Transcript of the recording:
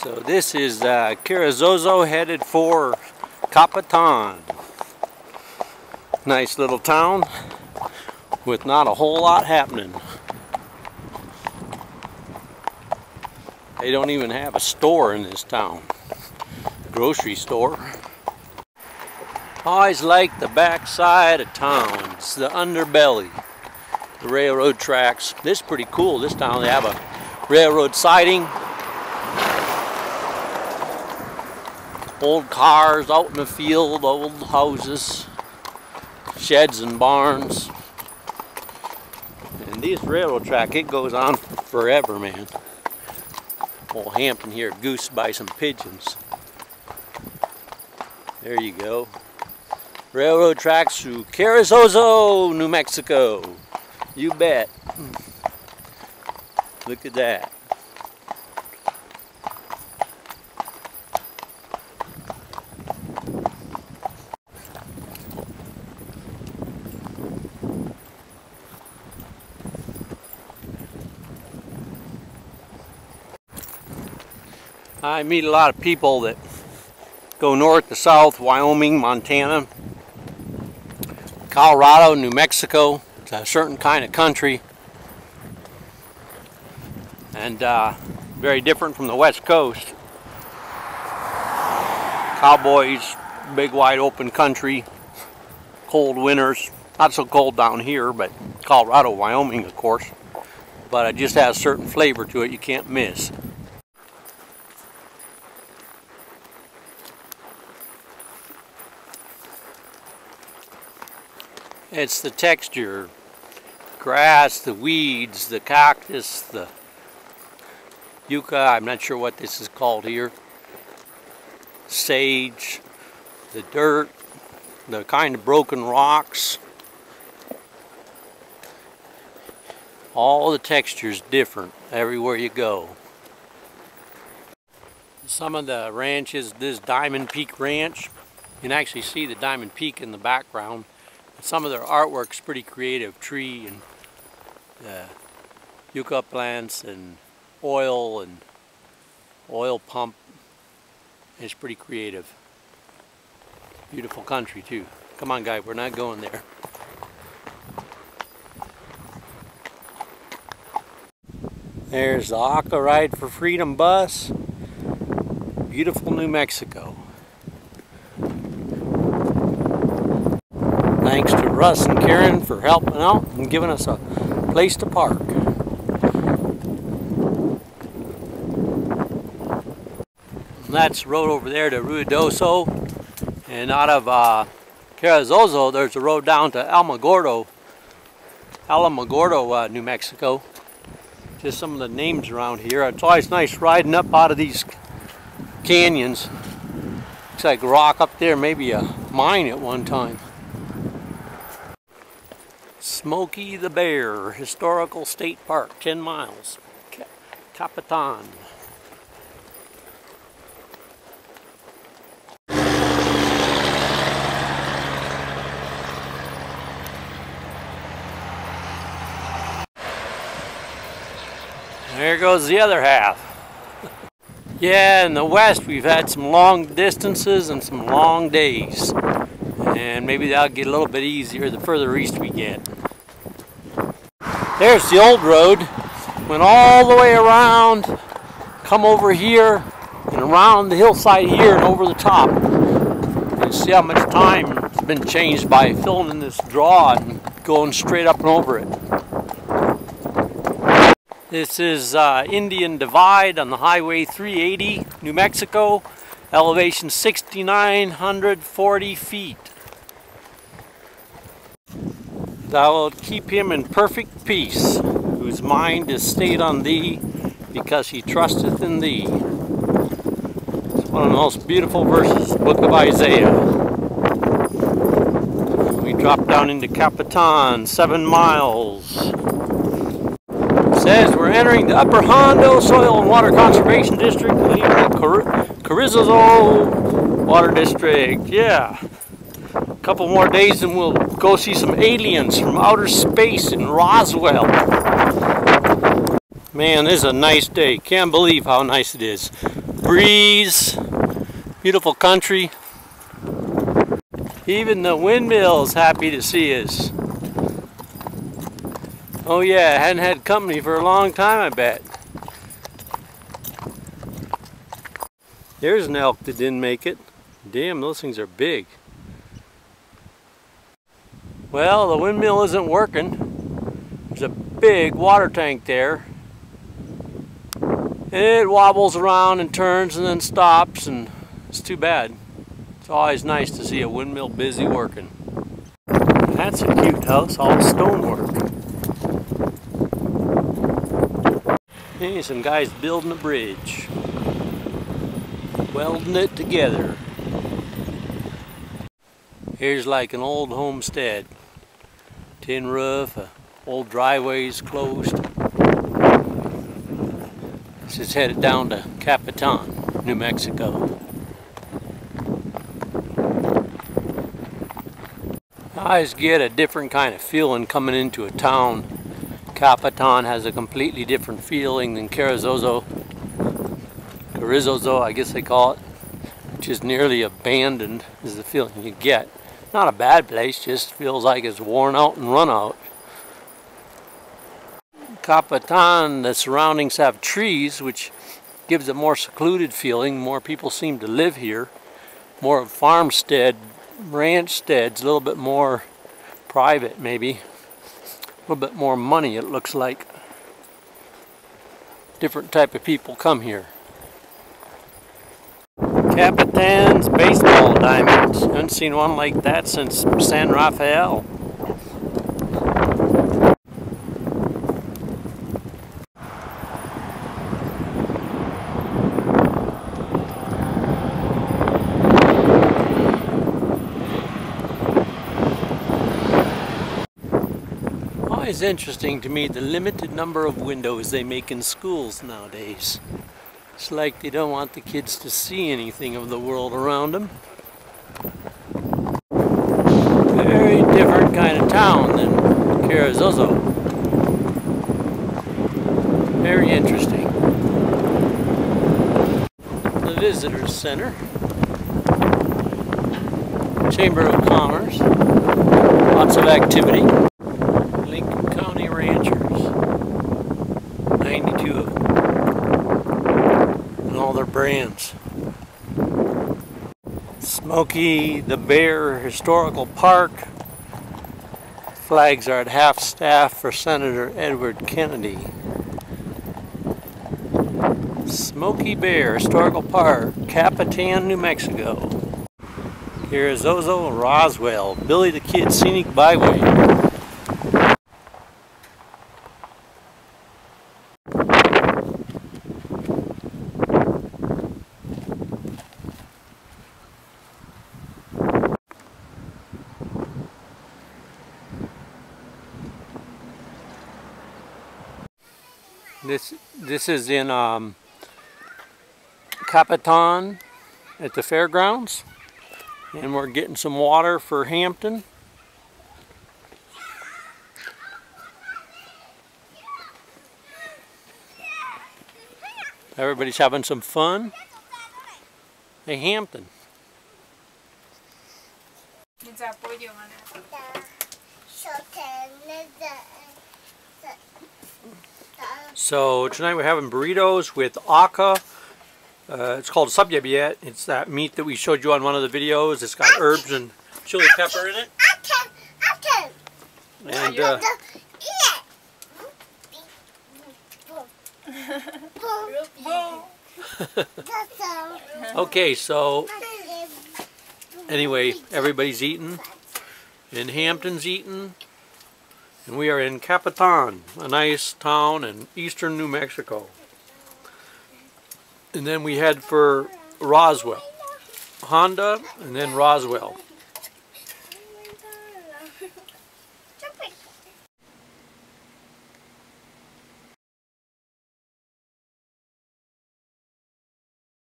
So this is Carrizozo headed for Capitan. Nice little town with not a whole lot happening. They don't even have a store in this town. Grocery store. Always like the back side of towns, the underbelly, the railroad tracks. This is pretty cool. This town, they have a railroad siding. Old cars out in the field, old houses, sheds and barns. And this railroad track, it goes on forever, man. Old Hampton here, goosed by some pigeons. There you go. Railroad tracks through Carrizozo, New Mexico. You bet. Look at that. I meet a lot of people that go north to south, Wyoming, Montana, Colorado, New Mexico. It's a certain kind of country, and very different from the West Coast. Cowboys, big wide open country, cold winters. Not so cold down here, but Colorado, Wyoming, of course. But it just has a certain flavor to it you can't miss. It's the texture, grass, the weeds, the cactus, the yucca, I'm not sure what this is called here, sage, the dirt, the kind of broken rocks. All the textures different everywhere you go. Some of the ranches, this Diamond Peak Ranch, you can actually see the Diamond Peak in the background. Some of their artwork's pretty creative. Tree and yucca plants and oil pump. It's pretty creative. Beautiful country too. Come on, guys, we're not going there. There's the Aka Ride for Freedom bus. Beautiful New Mexico. Thanks to Russ and Karen for helping out and giving us a place to park. And that's the road over there to Ruidoso. And out of Carrizozo, there's a road down to Alamogordo, New Mexico. Just some of the names around here. It's always nice riding up out of these canyons. Looks like rock up there, maybe a mine at one time. Smokey the Bear, Historical State Park, 10 miles. Capitan. There goes the other half. Yeah, in the west we've had some long distances and some long days. And maybe that'll get a little bit easier the further east we get. There's the old road. Went all the way around, come over here, and around the hillside here and over the top. And see how much time has been changed by filling this draw and going straight up and over it. This is Indian Divide on the Highway 380, New Mexico. Elevation 6,940 feet. Thou wilt keep him in perfect peace, whose mind is stayed on thee, because he trusteth in thee. It's one of the most beautiful verses, the book of Isaiah. We drop down into Capitan, 7 miles. It says we're entering the Upper Hondo Soil and Water Conservation District, leaving the Carrizozo Water District. Yeah. A couple more days and we'll go see some aliens from outer space in Roswell. Man, this is a nice day. Can't believe how nice it is. breeze, beautiful country. Even the windmill's happy to see us. Oh yeah, hadn't had company for a long time, I bet. There's an elk that didn't make it. Damn, those things are big. Well, the windmill isn't working. There's a big water tank there. And it wobbles around and turns and then stops, and it's too bad. It's always nice to see a windmill busy working. That's a cute house, all stonework. Hey, some guys building a bridge. Welding it together. Here's like an old homestead. Tin roof, old driveway's closed. This is headed down to Capitan, New Mexico. I always get a different kind of feeling coming into a town. Capitan has a completely different feeling than Carrizozo, I guess they call it, which is nearly abandoned, is the feeling you get. Not a bad place, just feels like it's worn out and run out. Capitan, the surroundings have trees, which gives a more secluded feeling. More people seem to live here. More farmstead, ranchsteads, a little bit more private maybe. A little bit more money, it looks like. Different type of people come here. Capitan's baseball diamonds. Haven't seen one like that since San Rafael. Always interesting to me the limited number of windows they make in schools nowadays. It's like they don't want the kids to see anything of the world around them. Very different kind of town than Carrizozo. Very interesting. The Visitors Center. Chamber of Commerce. Lots of activity. Lincoln County Ranchers. 92 of them. All their brands. Smokey the Bear Historical Park. Flags are at half-staff for Senator Edward Kennedy. Smokey Bear Historical Park, Capitan, New Mexico. Carrizozo, Roswell, Billy the Kid Scenic Byway. This is in Capitan at the fairgrounds, and we're getting some water for Hampton. Everybody's having some fun. Hey, Hampton. So tonight we're having burritos with aka. It's called sabyabiet. It's that meat that we showed you on one of the videos. It's got herbs and chili pepper in it. And okay, so anyway, everybody's eating, and Hampton's eating. And we are in Capitan, a nice town in eastern New Mexico. And then we head for Roswell, Honda, and then Roswell.